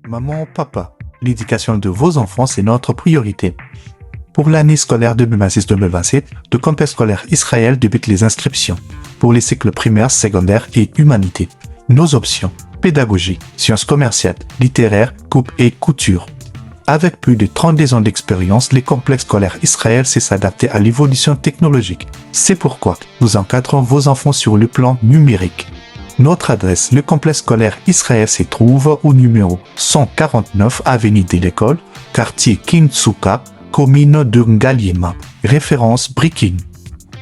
Maman, papa, l'éducation de vos enfants, c'est notre priorité. Pour l'année scolaire 2026-2027, le campus scolaire Israël débute les inscriptions pour les cycles primaires, secondaires et humanité. Nos options: pédagogie, sciences commerciales, littéraires, coupe et couture. Avec plus de 32 ans d'expérience, les complexes scolaires Israël sait s'adapter à l'évolution technologique. C'est pourquoi nous encadrons vos enfants sur le plan numérique. Notre adresse, le complexe scolaire Israël se trouve au numéro 149 avenue de l'École, quartier Kintsuka, commune de Ngaliema, référence Brikin.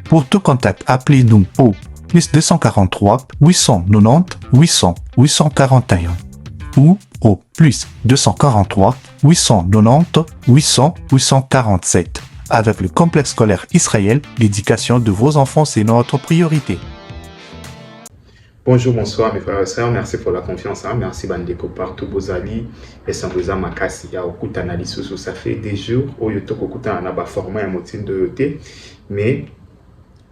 Pour tout contact, appelez-nous au plus 243 890 800 841 ou au plus 243 890 800 847. Avec le complexe scolaire Israël, l'éducation de vos enfants, c'est notre priorité. Bonjour, bonsoir mes frères et sœurs, merci pour la confiance, merci Bandeko partout, Bozali, et Sangoza Makasi, ya okuta na lisusu, ça fait des jours, oyo toko okuta na ba format ya motine de yote, mais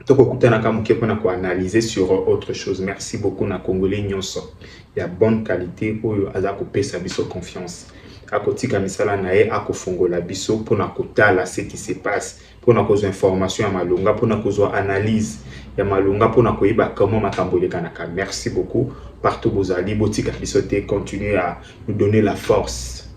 toko okuta na kamuke pona ko analyser sur autre chose. Merci beaucoup na Congolais nyonso, ya bonne qualité, oyo azako pesa biso confiance. Akotika misala na ye akofongola biso pona kotala ce qui se passe, pona kozo information ya malonga, pona kozo analyse ya malonga, pona koyeba comment makambo lekanaka. Merci beaucoup partout bozali, botika biso te, continuez à nous donner la force.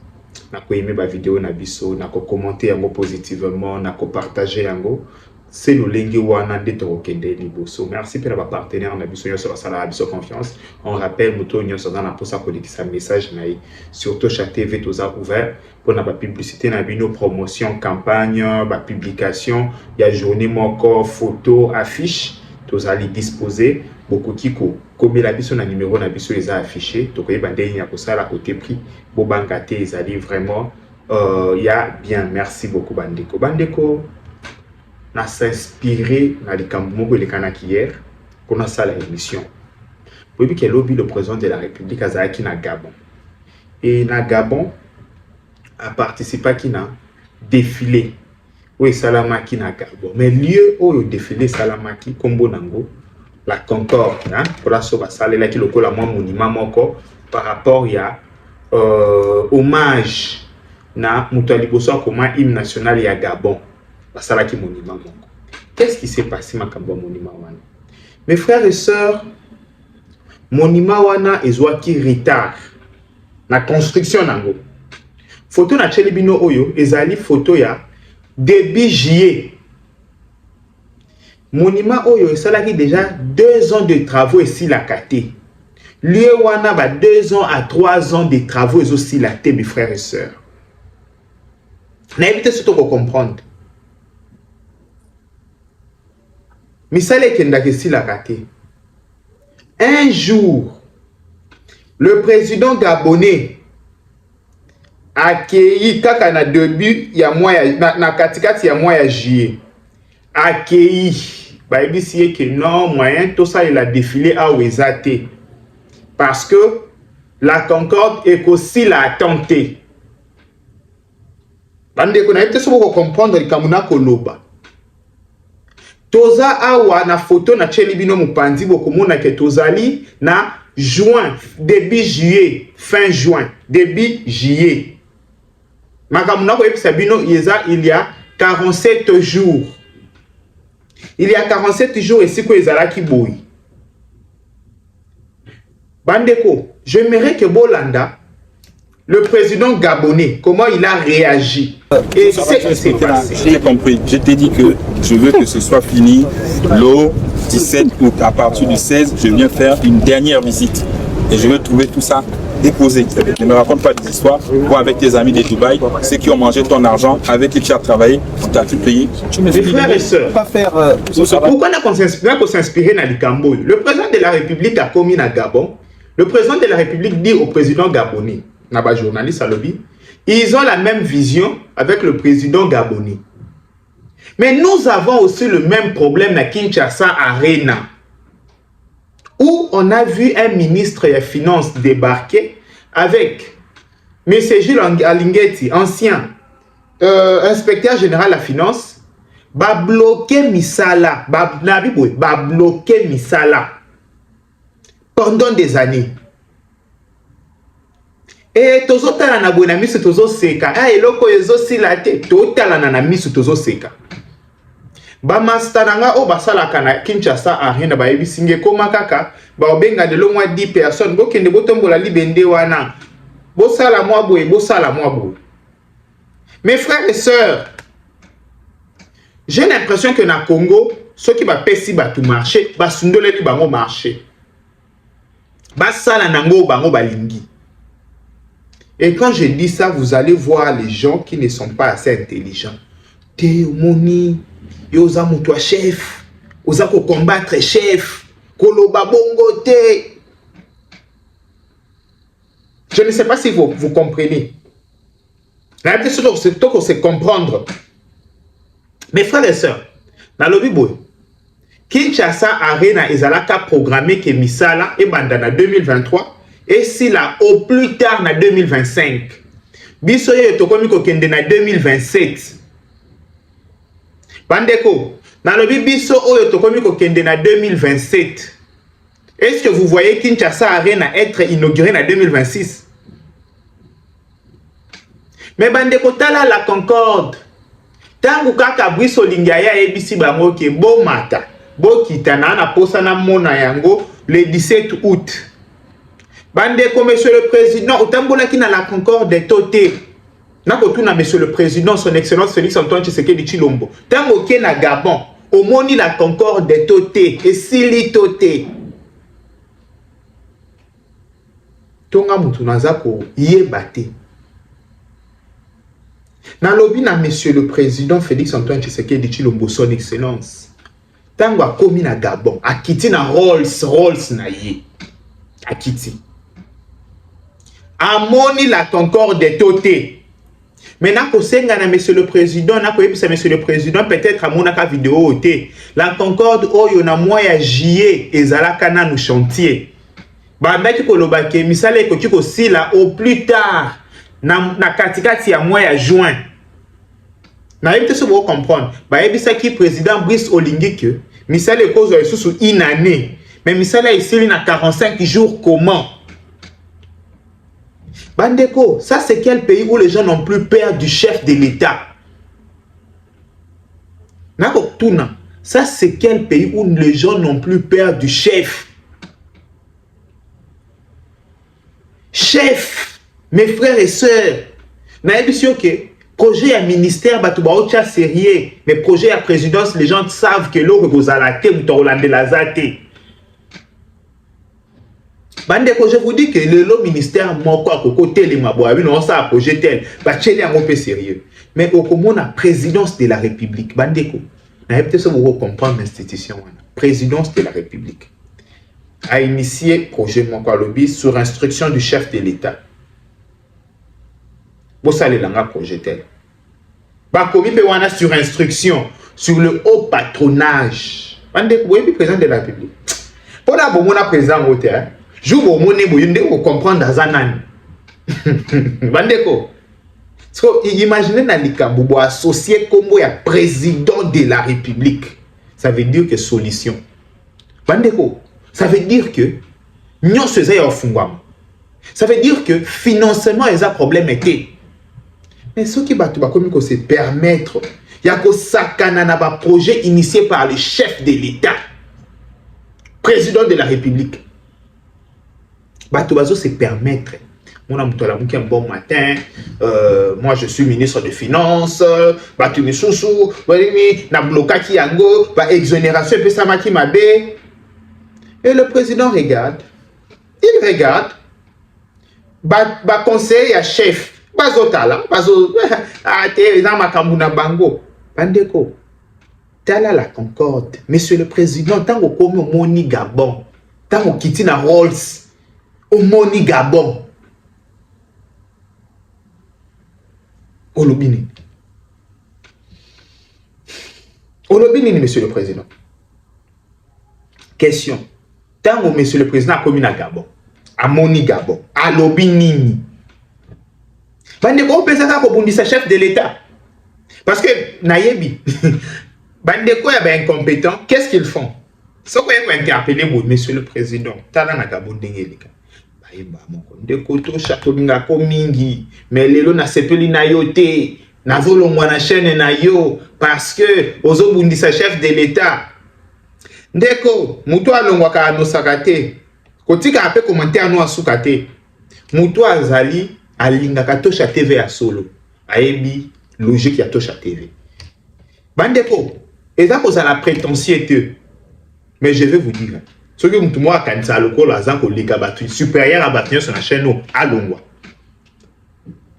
Na ko aimer ba vidéo na biso, na ko commenter yango positivement, na ko partager yango. C'est le lengi wana de tokende liboso. Merci pour votre partenaire na biso nyonso basala biso confiance. On rappelle moto nyonso dans la posa kolekisa message na yi. Surtout chat TV toza ouvert pour na ba publicité na bino, promotion, campagne, ba publication, ya journée moko, photo, affiche, toza li disposer beaucoup kiko. Comme la biso na numéro na biso les a affiché, to koyeba ndenge ya kosala côté prix, bo bankate ezali vraiment ya bien. Merci beaucoup Bandeko. Bandeko na s'inspirer na likambo moko elekanaki hier pour na sala émission. Boyebi ke lobi le président de la République azalaki na Gabon. Et na Gabon a participé qui na défilé. Oui, salamaki na Gabon. Mais lieu où le défilé salamaki kombo nango la Concorde, hein, pour la soba sale la ki lokola mwa monument moko par rapport ya hommage na mutu liboso koma hymne national ya Gabon. Basalaki monument moko. Qu'est-ce qui s'est passé makambo monument wana? Mes frères et sœurs, monument wana ezwaki retard na construction nango. Photo na chelibino oyo ezali photo ya début juillet. Monument oyo esalaki déjà 2 ans de travaux ici la kate. Lieu wana ba 2 ans à 3 ans de travaux aussi la té, mes frères et sœurs. Na éviter surtout pour comprendre. Misale kendake si la raté. Un jour, le président gabonais a accueilli kaka na début ya mois na katikati ya mois ya juillet. Accueilli ba ebisi que non moyen tout ça il a défilé à Ouezate parce que la Concorde est aussi la tenté. Bande ko na ete so ko comprendre likamuna koloba. Toza awa na photo na chelibino mupanzi bokomona ke tozali na juin, début juillet, fin juin, début juillet. Makamuna ko episa bino yeza il y a 47 jours. Il y a 47 jours ici ko ezalaki boy. Bandeko, j'aimerais que Bolanda, le président gabonais, comment il a réagi. Et c'est ce qui s'est passé. J'ai compris. Je t'ai dit que je veux que ce soit fini le 17 août. À partir du 16, je viens faire une dernière visite. Et je veux trouver tout ça déposé. Ne me raconte pas des histoires. Toi, avec tes amis de Dubaï, ceux qui ont mangé ton argent, avec qui tu as travaillé, tu as tout payé. Mes frères et sœurs, pourquoi on s'inspirer dans les Cambo? Le président de la République a commis à Gabon. Le président de la République dit au président gabonais, n'a journaliste à lobby, ils ont la même vision avec le président gabonais. Mais nous avons aussi le même problème à Kinshasa Arena, où on a vu un ministre des Finances débarquer avec M. Gilles Alinguetti, ancien inspecteur général de la finance, va bloquer Misala, va bloquer Misala pendant des années. Et tozo tala na boye na misu tozo seka. Ah eloko ezo sila te. To tala na misu tozo seka. Ba master nanga o basala kana Kinshasa Arena ba ebisinge koma kaka ba obenga de lo mwa 10 personnes bo kende botombola libende wana. Bo sala mwa boye, bo sala mwa boye. Mes frères et sœurs, j'ai l'impression que na Congo, ceux qui va pesi ba tout marché, ba sundole li bango marché. Ba sala nango bango balingi. Et quand je dis ça, vous allez voir les gens qui ne sont pas assez intelligents. Te moni, yo oza mutua chef, oza ko combattre chef, koloba bongo te. Je ne sais pas si vous comprenez. La question c'est que c'est comprendre. Mes frères et sœurs, dans le Bible, Kinshasa Arena ezalaka programmé que misala et bandana 2023 et si là au plus tard na 2025. Biso ye tokomi ko kende na 2027. Bandeko, dans le biso oyo tokomi ko kende na 2027. Est-ce que vous voyez Kinshasa Arena être inauguré en 2026? Mais bandeko tala la Concorde. Tangu kaka Brice Olingaya ebisi bango ke bo mata, bo kitana na posa na mona yango le 17 août. Bandeko monsieur le président, otambola ki na la Concorde de toté. Nako tuna monsieur le président son excellence Félix Antoine Tshisekedi Tshilombo. Tango ke na Gabon, omoni la Concorde de toté et sili toté. Tonga mutu nazako yebate. Dans lobby na monsieur le président Félix Antoine Tshisekedi Tshilombo son excellence. Tango a komi na Gabon, a kiti na Rolls na ye. A kiti. Amoni la Concorde de toté. Maintenant ko senga na monsieur le président, na ko yebisa monsieur le président peut-être a monaka vidéo oté. La Concorde oyo na mois ya juillet ezalaka na no chantier. Bandaki ko lobake misala ekoki ko sila au plus tard. Na katikati ya mois ya juin. Na yebite so vous comprendre. Ba yebisa ki président Brice Olingi que misala ekozo esusu une année. Mais misala isili na 45 jours comment? Bandeko, ça c'est quel pays où les gens n'ont plus peur du chef de l'État? Nako tuna, ça c'est quel pays où les gens n'ont plus peur du chef? Chef, mes frères et sœurs, na émission que projet à ministère batuba ocha sérieux, mais projet à présidence les gens savent que l'eau vous a la tête ou t'orlandé la zate. Bandeko, je vous dis que le ministère moko à côté les maboabi non ça projet tel, ba tcheli un peu sérieux. Mais au comment la présidence de la République, bandeko, na peut-être ça vous comprendre l'institution, présidence de la République a initié projet moko lobby sur instruction du chef de l'État. Bossa le langa projet tel. Ba komi pe wana sur instruction sur le haut patronage. Bandeko, oui, président de la République. Pour la bomona président hôtel. Je vous comprendre dans un an. Bandeko. Imaginez Nalikambo associé comme président de la République. Ça veut dire que solution. Bandeko. Ça veut dire que nous sommes. Ça veut dire que financement est un problème été. Mais ce qui va se permettre, il y a que ça un projet initié par le chef de l'État, président de la République. Batubazo se permettre. Mon ami un bon matin, moi je suis ministre des Finances, Batumi Soussou, na blocaki yango, ba exonération pe samaki mabe. Et le président regarde. Il regarde. Ba conseil à chef. Bazotala, bazo ate na makambuna bango. Bandeko. Tala la Concorde. Monsieur le président, tango komi moni Gabon. Tango kiti na Rolls. Au Moni Gabon. Olobini. Olobini, monsieur le président. Question. Tant que monsieur le président a commis à Gabon, à Moni Gabon, à Lobini. Bandeko pesaka ko bundisa chef de l'État. Parce que Nayebi, Bandeko est incompétent, qu'est-ce qu'ils font? Ce qu'on est interpellé, monsieur le président, Tala na Gabon dengelika. Ayeba moko ndeko tosha tolingako mingi mais lelo nasepeli na yo te nazolongwa na chaîne na yo parce que ozobundisa chef de l'état ndeko mutu alongwaka anosaka te kotika ape commentaire no asuka te mutu azali alingaka tosha TV ya solo ayebi logique ya tosha TV bandeko eza kozala prétentieux mais je vais vous dire ce que mutu moko akanisa lokola aza koleka bato supérieur à bato nyonso na chaîne o alongwa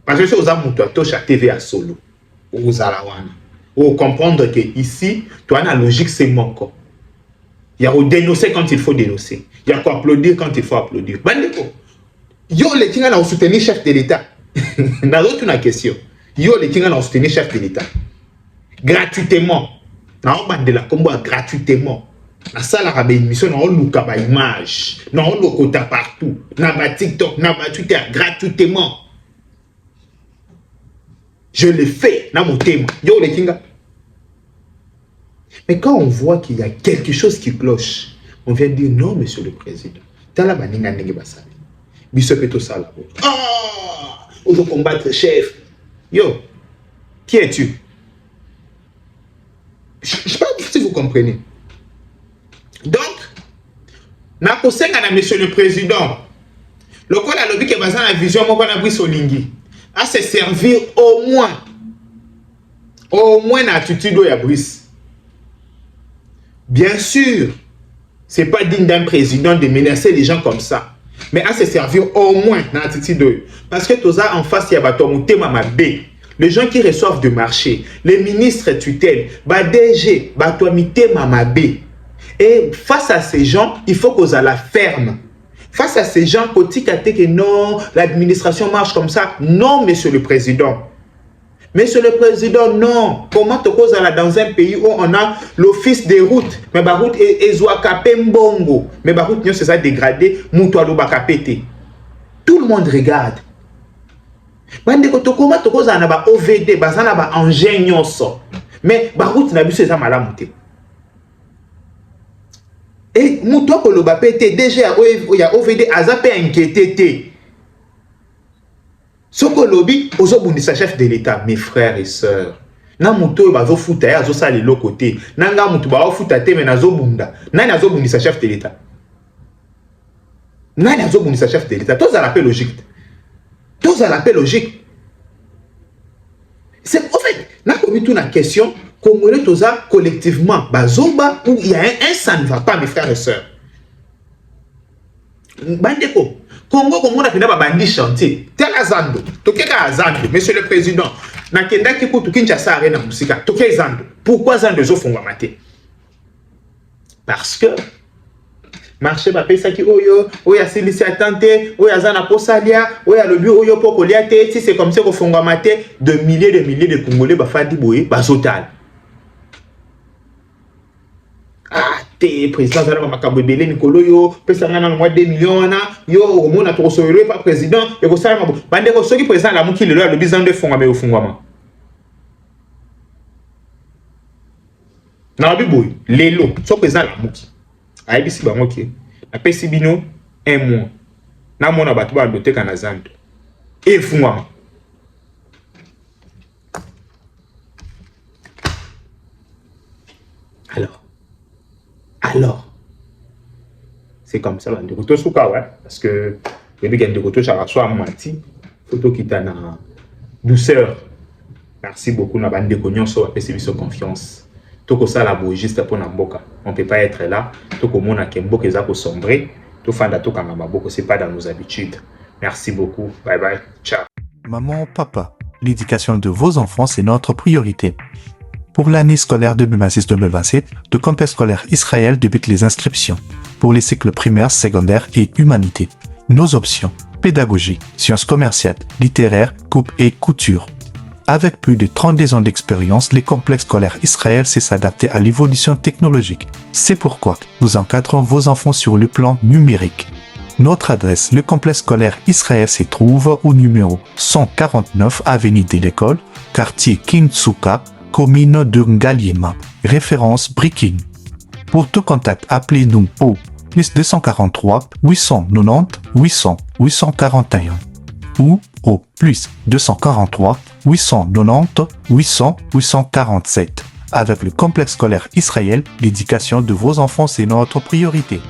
parce que so oza mutu atosha TV ya solo ozala wana o comprendre que ici toi na logique c'est moko il y a dénoncer quand il faut dénoncer il y a applaudir quand il faut applaudir bandeko yo le kinga na soutenir chef de l'état na l'autre une question yo le kinga na soutenir chef de l'état gratuitement na on bande la combo gratuitement na sala ka émission na on luka ba image na on lokota partout na ba TikTok na ba Twitter gratuitement je le fais na mon thème yo le kinga. Mais quand on voit qu'il y a quelque chose qui cloche on vient dire non monsieur le président tala baninga ndenge basali biso peto sala on doit combattre chef yo qui es-tu? Je sais pas si vous comprenez. Donc na kosenga na monsieur le président lokola lobi ke baza na vision moko na Brice Olingi à se servir au moins na attitude ya Brice. Bien sûr c'est pas digne d'un président de menacer les gens comme ça mais à se servir au moins dans l'attitude parce que toza en face il y a bato mutema mabe les gens qui reçoivent de marché les ministres tutelles ba DG bato mitema mabe et face à ces gens il faut qu'on a la ferme face à ces gens kotika te que non l'administration marche comme ça non monsieur le président. Monsieur le président, non. Comment te cause dans un pays où on a l'office des routes, mais la route est mbongo, mais la route c'est ça dégradé, mutualo bakapete. Tout le monde regarde. Bande ko to comment te cause na ba OVD, bazana ba engin nyonso. Mais la route na biso ça malamuté. Et mutualo ko lo bapete déjà il y a OVD azape inquiété. Soko lobby ozobundisa chef de l'état mes frères et sœurs na muto bazo futa ya zo sali lo côté nanga mutu ba futa te mais nazobunda nani azobundisa chef de l'état chef de l'état tous à l'appel logique c'est en fait na komi tout na question congolais toza collectivement bazomba où il y a un ça ne va pas mes frères et sœurs bandeko Congo komona pina babandi chantier tela zando tokeka zando monsieur le président na kenda kiku tukinchasa arena musika toke zando pourquoi zando zo fongwa maté parce que marché ba pesa ki oyo silisi atante oyo zana posalia oyo lobi oyo pokolia te si c'est comme ça ko fongwa maté de milliers de congolais ba fadi boye ba sotal te président zala makambo ebele nikolo yo pesa ngana na 2 millions na yo omona to kosoyelo pa président e ko sala mabo bande ko soki président la mukile lo alobi zando efungwa me ofungwama na biboy lelo so président la muki ayebisi bango ke apesi bino 1 mois na mona bato ba ndoteka na zando efungwama. Alors, c'est comme ça, de retour sous ouais, parce que le but de retour, ça soit menti, photo qui t'a na douceur. Merci beaucoup, na bande de cognon, so apesi confiance. Toko ça la juste pour Namboka. On peut pas être là. Toko mona kembo que ça ko sombrer. To fanda to kanga maboko, c'est pas dans nos habitudes. Merci beaucoup. Bye bye. Ciao. Maman, papa, l'éducation de vos enfants, c'est notre priorité. Pour l'année scolaire 2026-2027, le campus scolaire Israël débute les inscriptions pour les cycles primaires, secondaires et humanité. Nos options: pédagogie, sciences commerciales, littéraires, coupe et couture. Avec plus de 32 ans d'expérience, les complexes scolaires Israël sait s'adapter à l'évolution technologique. C'est pourquoi nous encadrons vos enfants sur le plan numérique. Notre adresse, le complexe scolaire Israël se trouve au numéro 149 avenue de l'École, quartier Kintsuka, commune de Ngaliema, référence Brikin. Pour tout contact, appelez-nous au plus 243 890 800 841 ou au plus 243 890 800 847. Avec le complexe scolaire Israël, l'éducation de vos enfants, c'est notre priorité.